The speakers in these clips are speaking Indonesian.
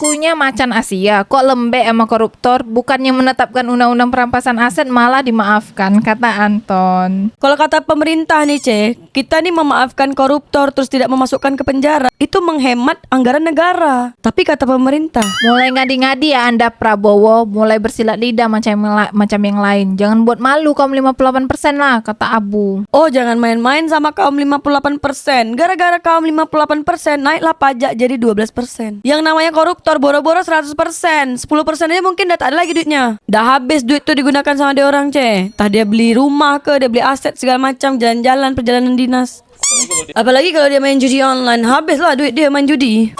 Akunya macan Asia, kok lembek sama koruptor, bukannya menetapkan undang-undang perampasan aset malah dimaafkan, kata Anton. Kalau kata pemerintah nih, kita nih memaafkan koruptor terus tidak memasukkan ke penjara, itu menghemat anggaran negara. Tapi kata pemerintah, mulai ngadi-ngadi ya Anda Prabowo, mulai bersilat lidah macam yang lain. Jangan buat malu kaum 58% lah, kata Abu. oh jangan main-main sama kaum 58%. Gara-gara kaum 58% naiklah pajak jadi 12%. Yang namanya koruptor boro-boro 100%. 10% aja mungkin udah tak ada lagi duitnya. Dah habis duit tuh digunakan sama dia orang, Tah dia beli rumah ke, dia beli aset segala macam, jalan-jalan, perjalanan dinas. Apalagi kalau dia main judi online, habislah duit dia main judi.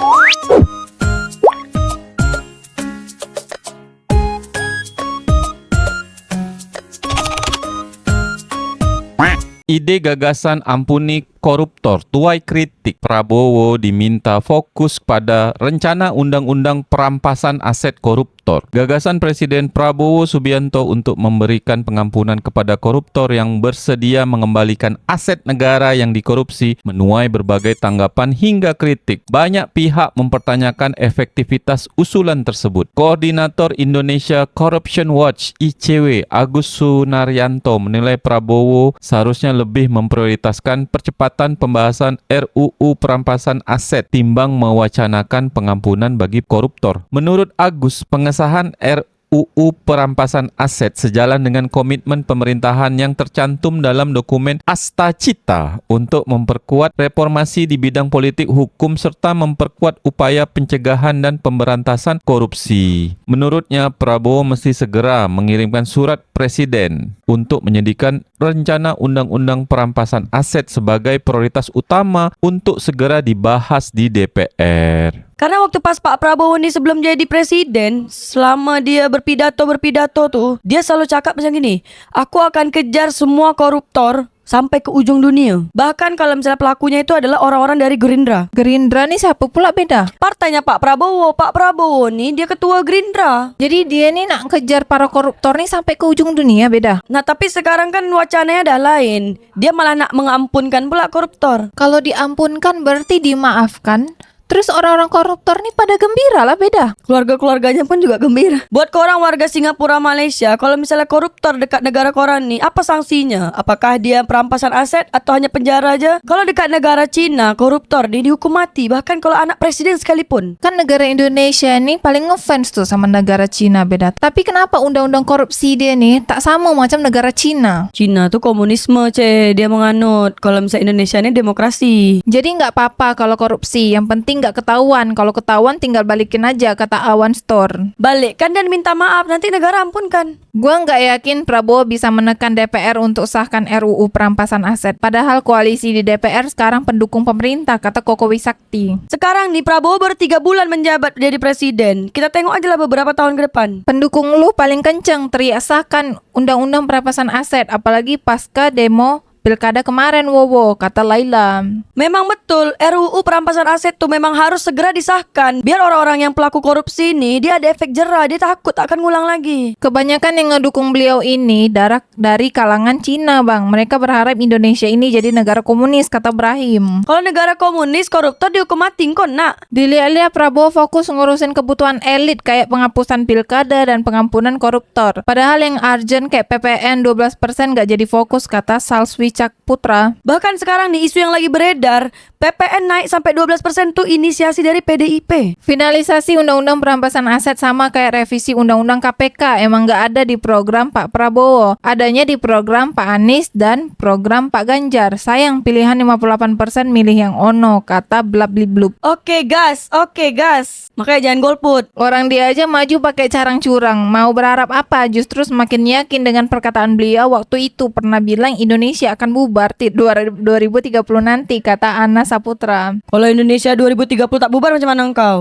Ide gagasan ampuni koruptor tuai kritik. Prabowo diminta fokus pada rencana undang-undang perampasan aset koruptor. Gagasan Presiden Prabowo Subianto untuk memberikan pengampunan kepada koruptor yang bersedia mengembalikan aset negara yang dikorupsi menuai berbagai tanggapan hingga kritik. Banyak pihak mempertanyakan efektivitas usulan tersebut. Koordinator Indonesia Corruption Watch (ICW) Agus Sunaryanto menilai Prabowo seharusnya lebih memprioritaskan percepatan pembahasan RUU perampasan aset timbang mewacanakan pengampunan bagi koruptor. Menurut Agus, pengesahan RUU perampasan aset sejalan dengan komitmen pemerintahan yang tercantum dalam dokumen Astacita untuk memperkuat reformasi di bidang politik hukum serta memperkuat upaya pencegahan dan pemberantasan korupsi. Menurutnya, Prabowo mesti segera mengirimkan surat Presiden untuk menyediakan rencana undang-undang perampasan aset sebagai prioritas utama untuk segera dibahas di DPR. Karena waktu pas Pak Prabowo nih sebelum jadi presiden, selama dia berpidato tuh, dia selalu cakap macam gini, aku akan kejar semua koruptor sampai ke ujung dunia. Bahkan kalau misalnya pelakunya itu adalah orang-orang dari Gerindra. Gerindra nih siapa pula beda? Partainya Pak Prabowo nih dia ketua Gerindra. Jadi dia nih nak kejar para koruptor nih sampai ke ujung dunia, beda? Nah tapi sekarang kan wacananya dah lain. Dia malah nak mengampunkan pula koruptor. Kalau diampunkan berarti dimaafkan. Terus orang-orang koruptor nih pada gembira lah, beda? Keluarga-keluarganya pun juga gembira. Buat korang warga Singapura, Malaysia, kalau misalnya koruptor dekat negara korang nih, apa sanksinya? Apakah dia perampasan aset atau hanya penjara aja? Kalau dekat negara Cina, koruptor nih dihukum mati, bahkan kalau anak presiden sekalipun. Kan negara Indonesia nih paling ngefans tuh sama negara Cina, beda. Tapi kenapa undang-undang korupsi dia nih tak sama macam negara Cina? Cina tuh komunisme, dia menganut. Kalau misalnya Indonesia ini demokrasi. Jadi nggak apa-apa kalau korupsi, yang penting nggak ketahuan. Kalau ketahuan tinggal balikin aja, kata Awan Store. Balikkan dan minta maaf, nanti negara ampunkan. Gua nggak yakin Prabowo bisa menekan DPR untuk sahkan RUU perampasan aset. Padahal koalisi di DPR sekarang pendukung pemerintah, kata Koko Wisakti. Sekarang nih Prabowo baru 3 bulan menjabat jadi presiden. Kita tengok aja lah beberapa tahun ke depan. Pendukung lu paling kenceng teriak sahkan undang-undang perampasan aset, apalagi pasca demo Pilkada kemarin, Wowo, kata Laila. Memang betul, RUU perampasan aset tuh memang harus segera disahkan. Biar orang-orang yang pelaku korupsi ini, dia ada efek jera, dia takut akan ngulang lagi. Kebanyakan yang ngedukung beliau ini dari kalangan Cina, Bang. Mereka berharap Indonesia ini jadi negara komunis, kata Brahim. Kalau negara komunis, koruptor dihukum mati, kon nak. Dilihat-lihat Prabowo fokus ngurusin kebutuhan elit kayak penghapusan pilkada dan pengampunan koruptor. Padahal yang urgent kayak PPN 12% gak jadi fokus, kata Salswi Cak Putra. Bahkan sekarang nih isu yang lagi beredar, PPN naik sampai 12% tuh inisiasi dari PDIP. Finalisasi undang-undang perampasan aset sama kayak revisi undang-undang KPK emang gak ada di program Pak Prabowo. Adanya di program Pak Anies dan program Pak Ganjar. Sayang pilihan 58% milih yang ono, kata Blabliblub. Oke gas. Makanya jangan golput. Orang dia aja maju pakai carang curang. Mau berharap apa? Justru semakin yakin dengan perkataan beliau waktu itu pernah bilang Indonesia akan bubar 2030 nanti, kata Ana Saputra. Kalau Indonesia 2030 tak bubar macam mana engkau?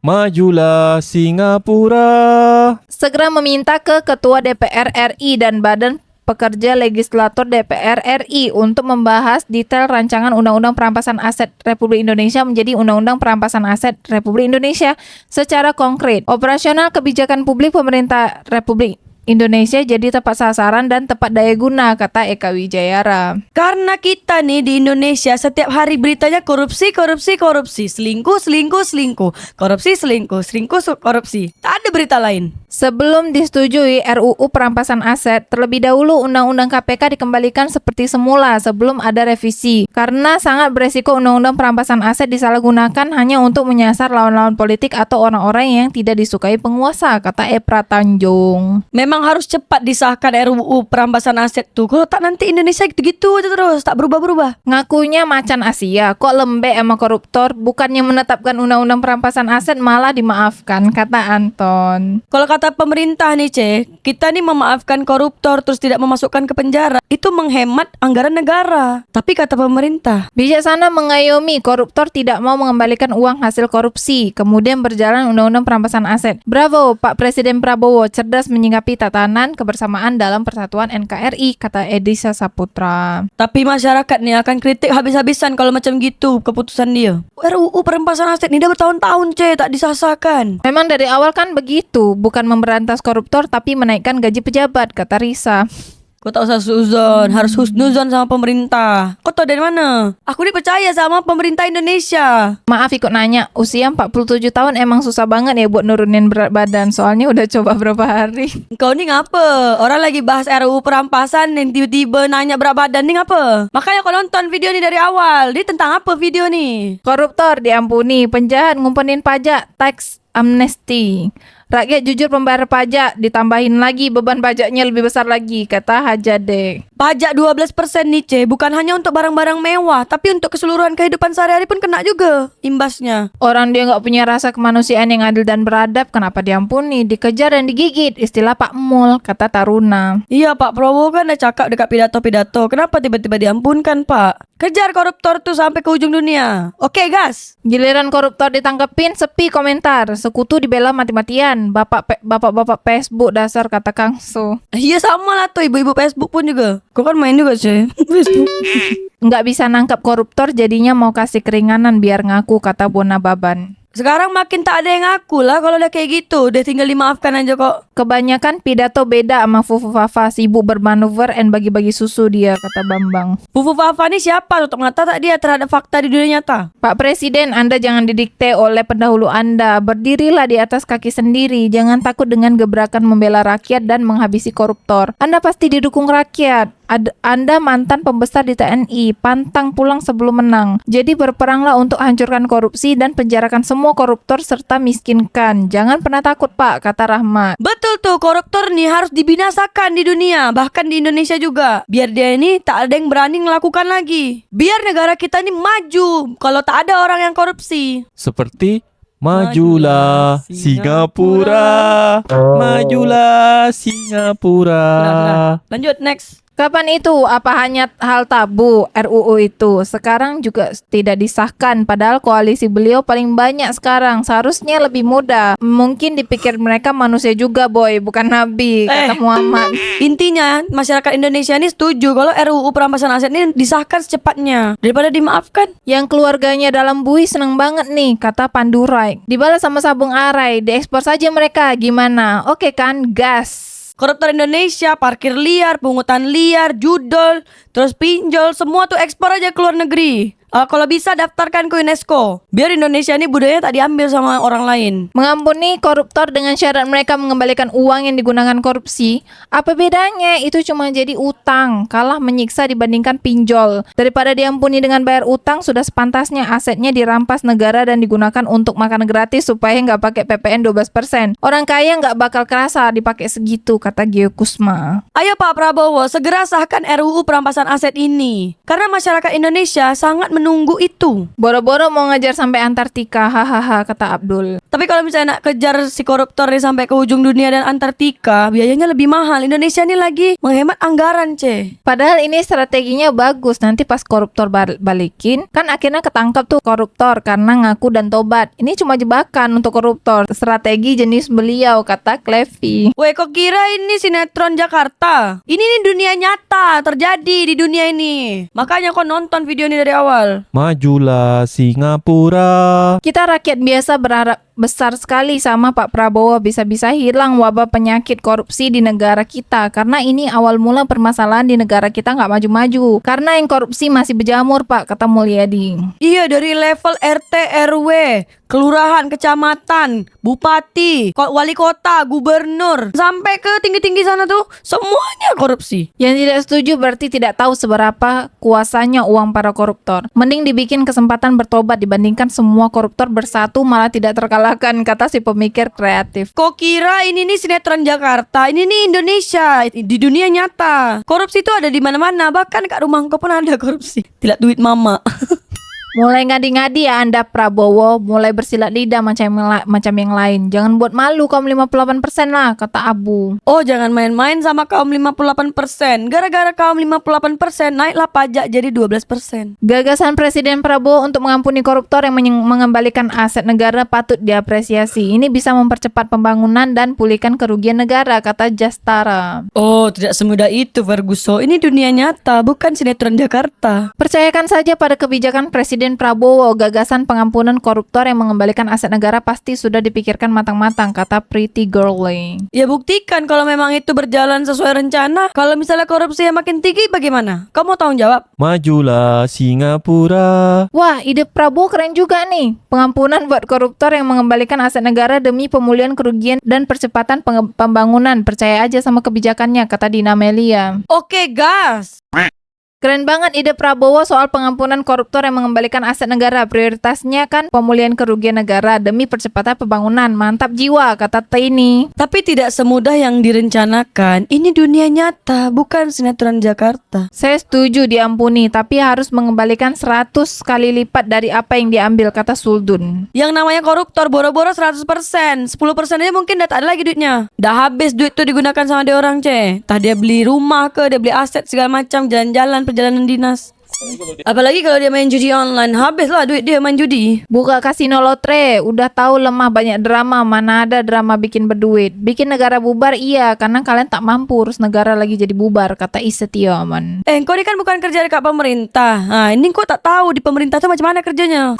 Majulah Singapura. Segera meminta ke Ketua DPR RI dan Badan Pekerja Legislator DPR RI untuk membahas detail rancangan Undang-Undang Perampasan Aset Republik Indonesia menjadi Undang-Undang Perampasan Aset Republik Indonesia secara konkret. Operasional kebijakan publik pemerintah Republik Indonesia jadi tepat sasaran dan tepat daya guna, kata Eka Wijayara. Karena kita nih di Indonesia setiap hari beritanya korupsi, korupsi, korupsi, selingkuh, selingkuh, selingkuh, korupsi, selingkuh, selingkuh, korupsi. Tak ada berita lain. Sebelum disetujui RUU perampasan aset, terlebih dahulu Undang-Undang KPK dikembalikan seperti semula sebelum ada revisi. Karena sangat beresiko Undang-Undang perampasan aset disalahgunakan hanya untuk menyasar lawan-lawan politik atau orang-orang yang tidak disukai penguasa, kata Epra Tanjung. Memang harus cepat disahkan RUU perampasan aset tuh. Kalau tak nanti Indonesia gitu-gitu aja terus, tak berubah-berubah. Ngakunya macan Asia, kok lembek sama koruptor, bukannya menetapkan Undang-Undang perampasan aset malah dimaafkan, kata Anton. Kalau kata pemerintah nih kita nih memaafkan koruptor terus tidak memasukkan ke penjara, itu menghemat anggaran negara. Tapi kata pemerintah, Bijaksana mengayomi koruptor tidak mau mengembalikan uang hasil korupsi, kemudian berjalan Undang-Undang perampasan aset. Bravo, Pak Presiden Prabowo, cerdas menyikapi tatanan kebersamaan dalam persatuan NKRI, kata Edisa Saputra. tapi masyarakat nih akan kritik habis-habisan kalau macam gitu keputusan dia. RUU perampasan aset nih udah bertahun-tahun tak disahkan. Memang dari awal kan begitu, bukan memberantas koruptor tapi menaikkan gaji pejabat, kata Risa. Kau tak usah suzon, harus husnuzon sama pemerintah. Kau tahu dari mana? Aku ni percaya sama pemerintah Indonesia. Maaf ikut nanya, usia 47 tahun emang susah banget ya buat nurunin berat badan, soalnya udah coba berapa hari. Kau ni ngapa? Orang lagi bahas RUU perampasan dan tiba-tiba nanya berat badan ni ngapa? Makanya kau nonton video ni dari awal. Dia tentang apa video ni? Koruptor diampuni, penjahat ngumpenin pajak, tax amnesty. Rakyat jujur membayar pajak, ditambahin lagi beban pajaknya lebih besar lagi, kata Hajade. Pajak 12% nih bukan hanya untuk barang-barang mewah, tapi untuk keseluruhan kehidupan sehari-hari pun kena juga imbasnya. Orang dia nggak punya rasa kemanusiaan yang adil dan beradab, kenapa diampuni, dikejar dan digigit, istilah Pak Mul, kata Taruna. Iya Pak Prabowo kan dah cakap dekat pidato-pidato, kenapa tiba-tiba diampunkan Pak? Kejar koruptor tuh sampai ke ujung dunia. Oke gas. Giliran koruptor ditangkepin, sepi komentar, sekutu dibela mati-matian, bapak-bapak Facebook dasar, kata Kang Su. Iya sama lah tuh ibu-ibu Facebook pun juga. Kau kan main juga sih Facebook. Nggak bisa nangkap koruptor jadinya mau kasih keringanan biar ngaku, kata Bona Baban. Sekarang makin tak ada yang ngaku lah kalau udah kayak gitu. Udah tinggal dimaafkan aja kok. Kebanyakan pidato beda sama Fufu Fafa, sibuk bermanuver and bagi-bagi susu dia, kata Bambang. Fufu Fafa ini siapa? Tutup mata tak dia terhadap fakta di dunia nyata? Pak Presiden, Anda jangan didikte oleh pendahulu Anda. Berdirilah di atas kaki sendiri. Jangan takut dengan gebrakan membela rakyat dan menghabisi koruptor. Anda pasti didukung rakyat. Anda mantan pembesar di TNI, pantang pulang sebelum menang. Jadi berperanglah untuk hancurkan korupsi dan penjarakan semua koruptor serta miskinkan. Jangan pernah takut Pak, kata Rahmat. Betul tuh, koruptor nih harus dibinasakan di dunia, bahkan di Indonesia juga. Biar dia ini tak ada yang berani melakukan lagi. Biar negara kita ini maju kalau tak ada orang yang korupsi. Seperti Majulah Singapura, Majulah Singapura. Lanjut, next. Kapan itu? Apa hanya hal tabu RUU itu? Sekarang juga tidak disahkan, padahal koalisi beliau paling banyak sekarang. Seharusnya lebih mudah. Mungkin dipikir mereka manusia juga, boy, bukan nabi, kata Muhammad. Intinya, masyarakat Indonesia ini setuju kalau RUU perampasan aset ini disahkan secepatnya daripada dimaafkan. Yang keluarganya dalam bui seneng banget nih, kata Pandurai. Dibalas sama sabung arai, diekspor saja mereka, gimana? Oke kan, gas. Koruptor Indonesia, parkir liar, pungutan liar, judol, terus pinjol, semua tuh ekspor aja ke luar negeri. Kalau bisa daftarkan ke UNESCO. Biar Indonesia ini budayanya tak diambil sama orang lain. Mengampuni koruptor dengan syarat mereka mengembalikan uang yang digunakan korupsi. Apa bedanya? Itu cuma jadi utang, kalah menyiksa dibandingkan pinjol. Daripada diampuni dengan bayar utang, sudah sepantasnya asetnya dirampas negara dan digunakan untuk makan gratis supaya nggak pakai PPN 12%. Orang kaya nggak bakal kerasa dipakai segitu, kata Gio Kusma. Ayo Pak Prabowo, segera sahkan RUU perampasan aset ini. Karena masyarakat Indonesia sangat menunggu itu. Boro-boro mau ngejar sampai Antartika, hahaha, kata Abdul. Tapi kalau misalnya nak kejar si koruptor ini sampai ke ujung dunia dan Antartika, biayanya lebih mahal. Indonesia ini lagi menghemat anggaran, Padahal ini strateginya bagus. Nanti pas koruptor balikin, kan akhirnya ketangkap tuh koruptor karena ngaku dan tobat. Ini cuma jebakan untuk koruptor. Strategi jenis beliau, kata Klevi. Weh, kok kira ini sinetron Jakarta? Ini nih dunia nyata, terjadi di dunia ini. Makanya kau nonton video ini dari awal. Majulah Singapura. Kita rakyat biasa besar sekali sama Pak Prabowo, bisa-bisa hilang wabah penyakit korupsi di negara kita. Karena ini awal mula permasalahan di negara kita nggak maju-maju. Karena yang korupsi masih berjamur Pak, kata Mulyadi. Iya, dari level RT, RW, kelurahan, kecamatan, bupati, wali kota, gubernur, sampai ke tinggi-tinggi sana tuh semuanya korupsi. Yang tidak setuju berarti tidak tahu seberapa kuasanya uang para koruptor. Mending dibikin kesempatan bertobat dibandingkan semua koruptor bersatu malah tidak terkalahkan, kata si pemikir kreatif. Kok kira ini nih sinetron Jakarta, ini nih Indonesia, di dunia nyata. Korupsi itu ada di mana-mana, bahkan kat rumahku pun ada korupsi. Tidak duit mama. Mulai ngadi-ngadi ya Anda Prabowo, mulai bersilat lidah macam yang lain. Jangan buat malu kaum 58% lah, kata Abu. Oh, jangan main-main sama kaum 58%. Gara-gara kaum 58% naiklah pajak jadi 12%. Gagasan Presiden Prabowo untuk mengampuni koruptor yang mengembalikan aset negara patut diapresiasi. Ini bisa mempercepat pembangunan dan pulihkan kerugian negara, kata Jastara. Oh, tidak semudah itu Ferguson. Ini dunia nyata, bukan sinetron Jakarta. Percayakan saja pada kebijakan Presiden Prabowo, gagasan pengampunan koruptor yang mengembalikan aset negara pasti sudah dipikirkan matang-matang, kata Pretty Girly. Ya buktikan kalau memang itu berjalan sesuai rencana. Kalau misalnya korupsi yang makin tinggi bagaimana? Kamu tanggung jawab? Majulah Singapura. Wah, ide Prabowo keren juga nih. Pengampunan buat koruptor yang mengembalikan aset negara demi pemulihan kerugian dan percepatan pembangunan. Percaya aja sama kebijakannya, kata Dina Melia. Oke, gas. Keren banget ide Prabowo soal pengampunan koruptor yang mengembalikan aset negara. Prioritasnya kan pemulihan kerugian negara demi percepatan pembangunan. Mantap jiwa, kata Tini. Tapi tidak semudah yang direncanakan. Ini dunia nyata, bukan sinetron Jakarta. Saya setuju diampuni, tapi harus mengembalikan 100 kali lipat dari apa yang diambil, kata Suldun. Yang namanya koruptor boro-boro 100%. 10% aja mungkin udah tak ada lagi duitnya. Dah habis duit tuh digunakan sama dia orang, Tah dia beli rumah ke, dia beli aset segala macam, jalan-jalan, perjalanan dinas. Apalagi kalau dia main judi online, habis lah duit dia main judi. Buka kasino lotre, udah tahu lemah banyak drama, mana ada drama bikin berduit. Bikin negara bubar iya, karena kalian tak mampu urus negara lagi jadi bubar, kata Isetioman. Kau ini kan bukan kerja dekat pemerintah. Nah, ini kau tak tahu di pemerintah tuh macam mana kerjanya.